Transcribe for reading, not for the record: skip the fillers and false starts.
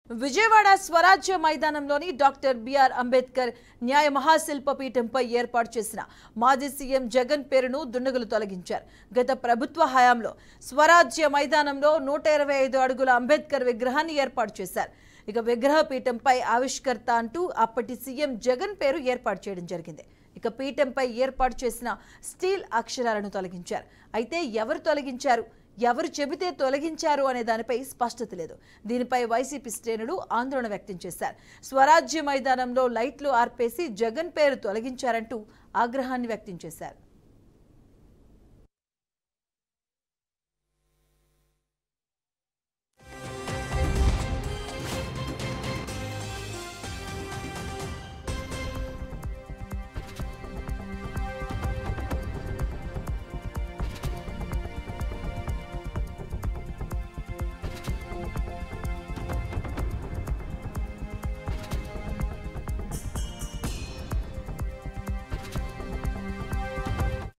విజయవాడ స్వరాజ్య మైదానంలోని doctor BR Ambedkar న్యాయ మహాశిల్ప పీఠంపై ఏర్పాటు చేసిన మాజీ సీఎం జగన్ పేరును దుండగులు తొలగించారు. గత ప్రభుత్వ హయాంలో స్వరాజ్య మైదానంలో 125 అడుగుల అంబేద్కర్ విగ్రహాన్ని ఏర్పాటు చేశారు. ఇక విగ్రహ పీఠంపై ఆవిష్కర్త అంటూ అప్పటి సీఎం జగన్ పేరు ఏర్పాటు చేయడం జరిగింది. ఇక పీఠంపై ఏర్పాటు చేసిన స్టీల్ అక్షరాలను తొలగించారు. అయితే ఎవరు తొలగించారు, ఎవరు చెబితే తొలగించారు అనే దానిపై స్పష్టత లేదు. దీనిపై వైసీపీ శ్రేణులు ఆందోళన వ్యక్తం చేశారు. స్వరాజ్య మైదానంలో లైట్లు ఆర్పేసి జగన్ పేరు తొలగించారంటూ ఆగ్రహాన్ని వ్యక్తం చేశారు.